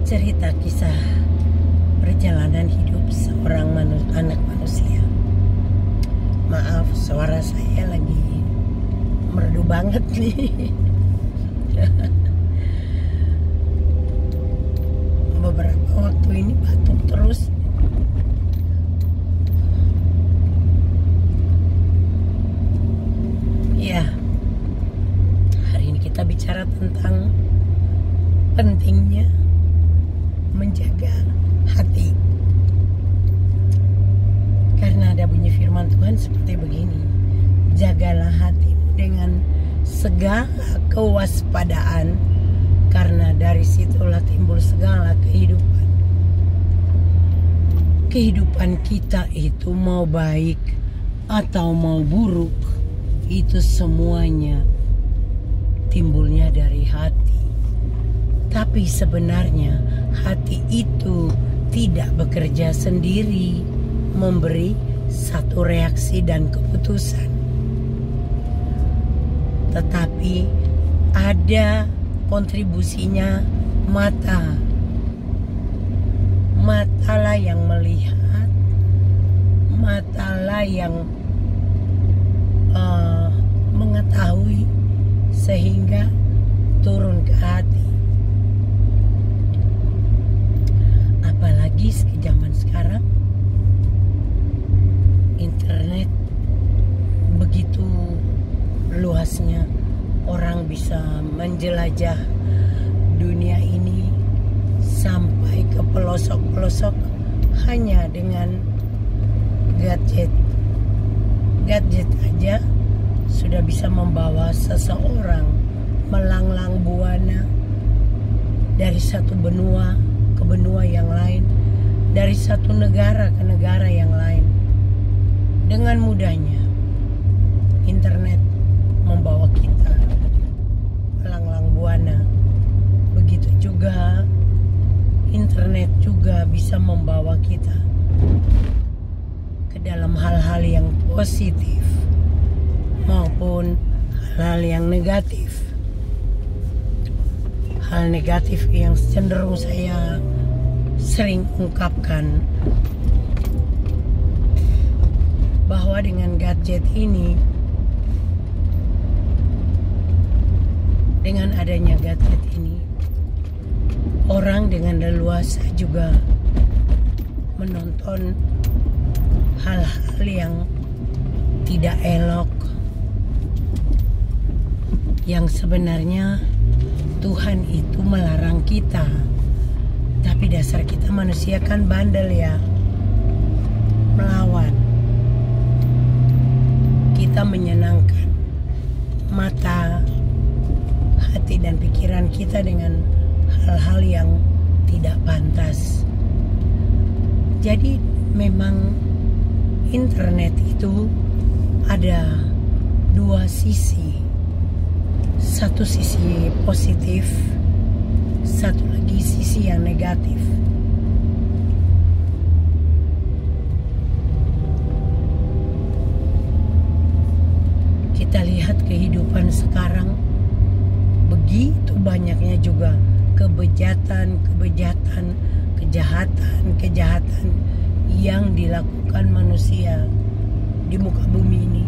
cerita kisah perjalanan hidup seorang anak manusia. Maaf, suara saya lagi merdu banget nih. Beberapa waktu ini batuk terus. Ya, hari ini kita bicara tentang pentingnya menjaga hati. Karena ada bunyi firman Tuhan seperti begini: jagalah hatimu dengan segala kewaspadaan, karena dari situlah timbul segala kehidupan. Kehidupan kita itu mau baik atau mau buruk, itu semuanya timbulnya dari hati. Tapi sebenarnya hati itu tidak bekerja sendiri, memberi satu reaksi dan keputusan. Tetapi ada kontribusinya mata. Matalah yang melihat, matalah yang mengetahui sehingga turun ke hati. Apalagi zaman sekarang internet begitu luasnya, orang bisa menjelajah dunia ini sampai ke pelosok-pelosok hanya dengan gadget. Gadget aja sudah bisa membawa seseorang melanglang buana dari satu benua ke benua yang lain, dari satu negara ke negara yang lain. Dengan mudahnya internet membawa kita melanglang buana. Begitu juga internet juga bisa membawa kita ke dalam hal-hal yang positif maupun hal-hal yang negatif. Hal negatif yang cenderung saya sering ungkapkan, bahwa dengan gadget ini, dengan adanya gadget ini, orang dengan leluasa juga menonton hal-hal yang tidak elok, yang sebenarnya Tuhan itu melarang kita. Tapi dasar kita manusia kan bandel ya, melawan. Kita menyenangkan mata, hati dan pikiran kita dengan hal-hal yang tidak pantas. Jadi memang internet itu ada dua sisi. Satu sisi positif, satu lagi sisi yang negatif. Kita lihat kehidupan sekarang, begitu banyaknya juga kejahatan, kejahatan yang dilakukan manusia di muka bumi ini.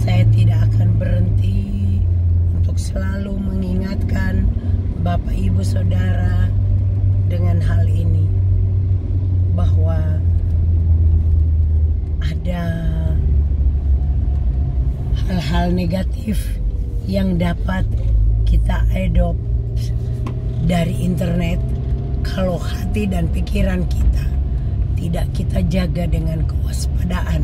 Saya tidak akan berhenti untuk selalu mengingatkan Bapak Ibu Saudara dengan hal ini, bahwa ada hal-hal negatif yang dapat kita adopt dari internet kalau hati dan pikiran kita tidak kita jaga dengan kewaspadaan.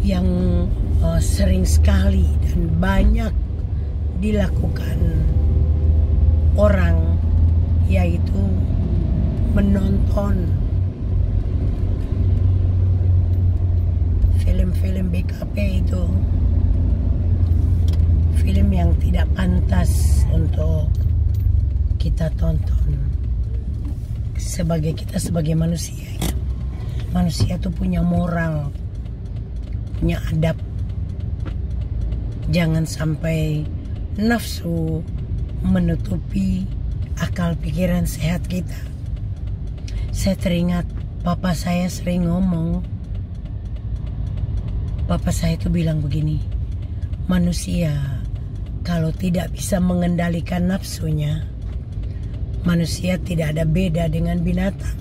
Yang sering sekali dan banyak dilakukan orang, yaitu menonton film-film BKP itu, film yang tidak pantas untuk kita tonton. Kita sebagai manusia, ya. Manusia tuh punya moral, punya adab. Jangan sampai nafsu menutupi akal pikiran sehat kita. Saya teringat papa saya sering ngomong. Papa saya itu bilang begini, manusia kalau tidak bisa mengendalikan nafsunya, manusia tidak ada beda dengan binatang.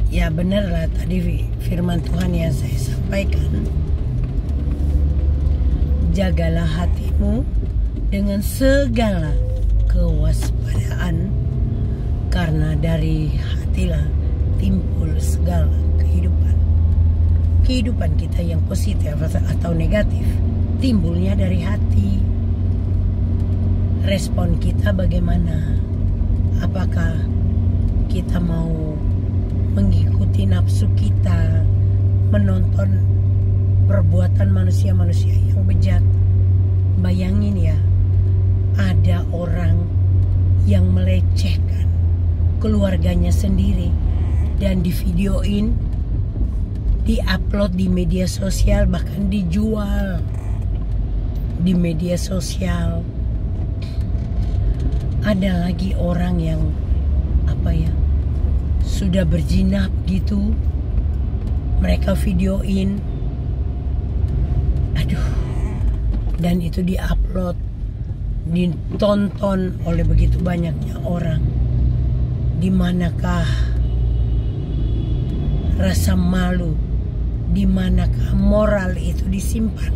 Ya benar lah tadi firman Tuhan yang saya sampaikan. Jagalah hatimu dengan segala kewaspadaan, karena dari hatilah timbul segala kehidupan. Kehidupan kita yang positif atau negatif timbulnya dari hati. Respon kita bagaimana? Apakah kita mau mengikuti nafsu kita, menonton perbuatan manusia-manusia yang bejat? Bayangin ya, ada orang yang melecehkan keluarganya sendiri dan divideoin, diupload di media sosial, bahkan dijual di media sosial. Ada lagi orang yang sudah berzina begitu, mereka videoin, dan itu diupload, ditonton oleh begitu banyaknya orang. Di manakah rasa malu? Di manakah moral itu disimpan?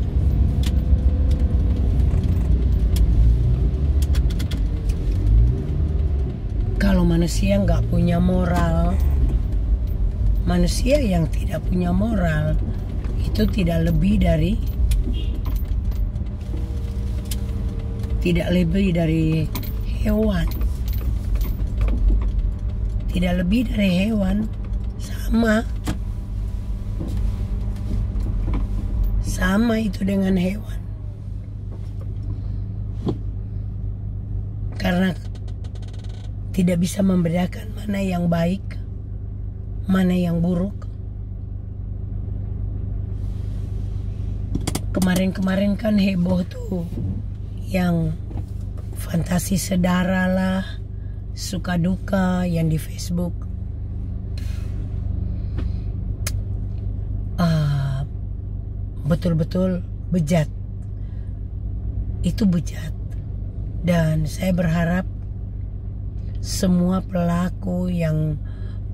Kalau manusia nggak punya moral, manusia yang tidak punya moral itu tidak lebih dari hewan. Tidak lebih dari hewan. Sama itu dengan hewan. Karena tidak bisa membedakan mana yang baik, mana yang buruk. Kemarin-kemarin kan heboh tuh yang fantasi sedara lah, suka duka yang di Facebook. Betul-betul bejat. Itu bejat. Dan saya berharap semua pelaku, yang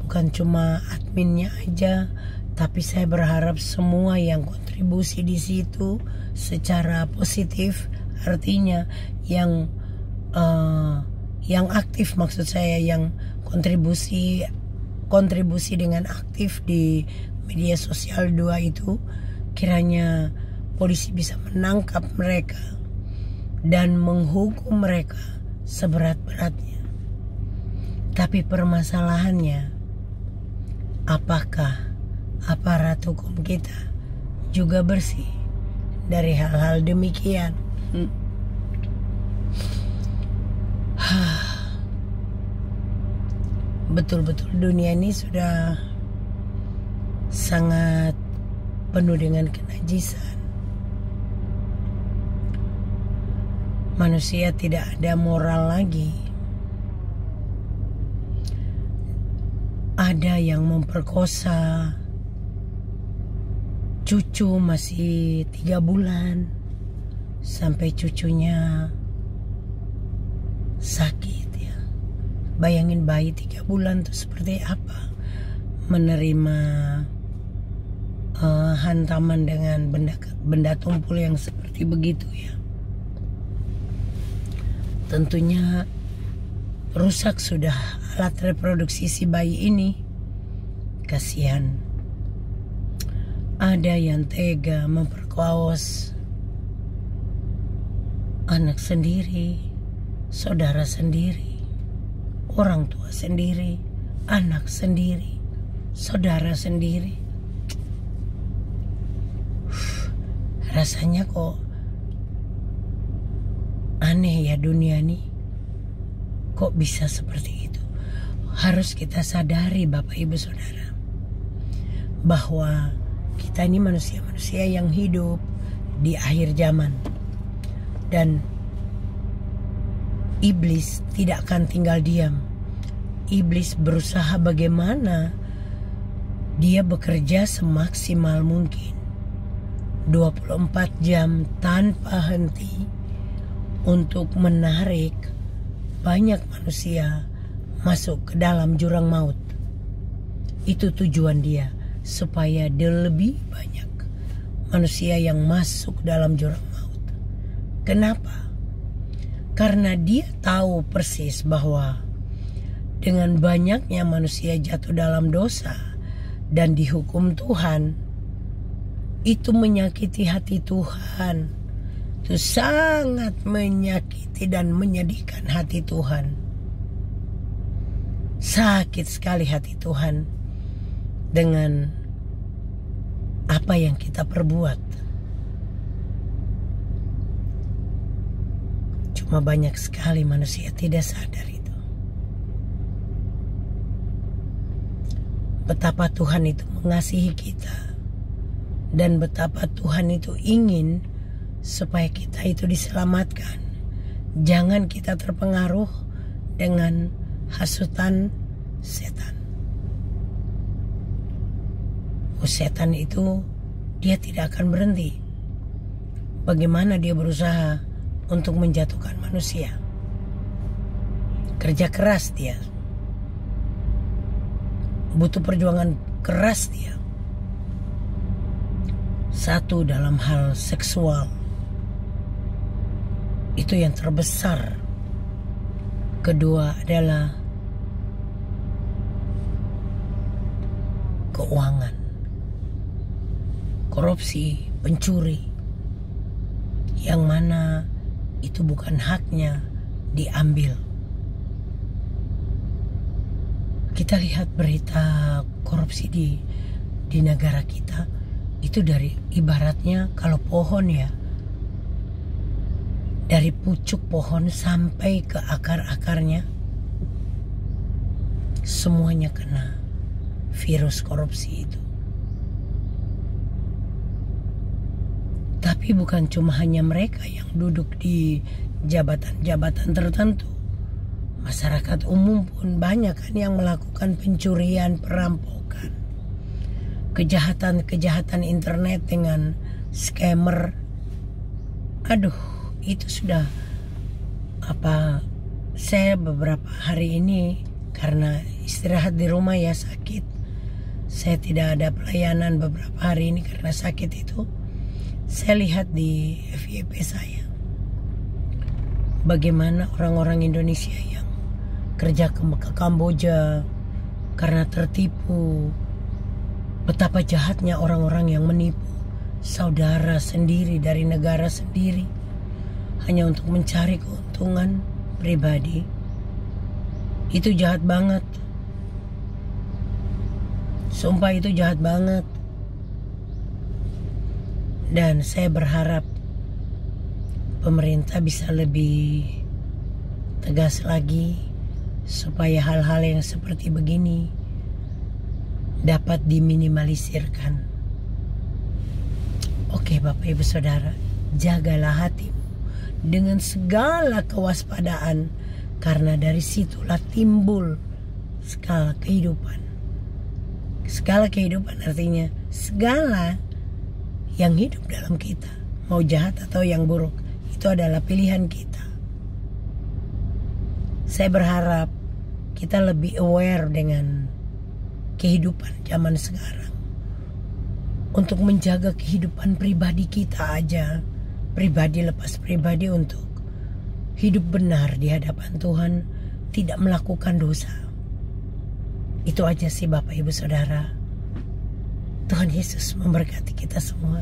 bukan cuma adminnya aja, tapi saya berharap semua yang kontribusi di situ secara positif, artinya yang aktif, maksud saya yang kontribusi dengan aktif di media sosial 2 itu, kiranya polisi bisa menangkap mereka dan menghukum mereka seberat-beratnya. Tapi permasalahannya, apakah aparat hukum kita juga bersih dari hal-hal demikian? Betul-betul dunia ini sudah sangat penuh dengan kenajisan. Manusia tidak ada moral lagi. Ada yang memperkosa cucu masih 3 bulan sampai cucunya sakit ya. Bayangin bayi 3 bulan tuh seperti apa, menerima hantaman dengan benda tumpul yang seperti begitu ya. Tentunya rusak sudah alat reproduksi si bayi ini. Kasihan. Ada yang tega memperkosa anak sendiri, saudara sendiri, orang tua sendiri, anak sendiri, saudara sendiri. Rasanya kok aneh ya dunia ini. Kok bisa seperti itu? harus kita sadari Bapak Ibu Saudara, bahwa kita ini manusia-manusia yang hidup di akhir zaman. Dan iblis tidak akan tinggal diam. Iblis berusaha bagaimana dia bekerja semaksimal mungkin 24 jam tanpa henti untuk menarik banyak manusia masuk ke dalam jurang maut. Itu tujuan dia, supaya lebih banyak manusia yang masuk dalam jurang maut. Kenapa? Karena dia tahu persis bahwa dengan banyaknya manusia jatuh dalam dosa dan dihukum Tuhan, itu menyakiti hati Tuhan. Itu sangat menyakiti dan menyedihkan hati Tuhan. Sakit sekali hati Tuhan dengan apa yang kita perbuat. Cuma banyak sekali manusia tidak sadar itu. Betapa Tuhan itu mengasihi kita. Dan betapa Tuhan itu ingin supaya kita itu diselamatkan. Jangan kita terpengaruh dengan hasutan setan. Setan itu dia tidak akan berhenti. Bagaimana dia berusaha untuk menjatuhkan manusia. Kerja keras dia. Butuh perjuangan keras dia. Satu, dalam hal seksual, itu yang terbesar. Kedua adalah keuangan, korupsi, pencuri, yang mana itu bukan haknya diambil. Kita lihat berita korupsi di negara kita. Itu dari ibaratnya kalau pohon ya, dari pucuk pohon sampai ke akar-akarnya, semuanya kena virus korupsi itu. Tapi bukan cuma hanya mereka yang duduk di jabatan-jabatan tertentu. Masyarakat umum pun banyak kan yang melakukan pencurian, perampokan, kejahatan internet dengan scammer. Aduh, itu sudah saya beberapa hari ini karena istirahat di rumah ya, sakit. Saya tidak ada pelayanan beberapa hari ini karena sakit itu. Saya lihat di FYP saya bagaimana orang-orang Indonesia yang kerja ke Kamboja karena tertipu. Betapa jahatnya orang-orang yang menipu saudara sendiri dari negara sendiri hanya untuk mencari keuntungan pribadi. Itu jahat banget. Sumpah itu jahat banget. Dan saya berharap pemerintah bisa lebih tegas lagi supaya hal-hal yang seperti begini dapat diminimalisirkan. Oke Bapak Ibu Saudara, jagalah hatimu dengan segala kewaspadaan, karena dari situlah timbul skala kehidupan. Skala kehidupan artinya segala yang hidup dalam kita, mau jahat atau yang buruk, itu adalah pilihan kita. Saya berharap kita lebih aware dengan kehidupan zaman sekarang, untuk menjaga kehidupan pribadi kita aja, pribadi lepas pribadi, untuk hidup benar di hadapan Tuhan, tidak melakukan dosa. Itu aja sih Bapak Ibu Saudara. Tuhan Yesus memberkati kita semua.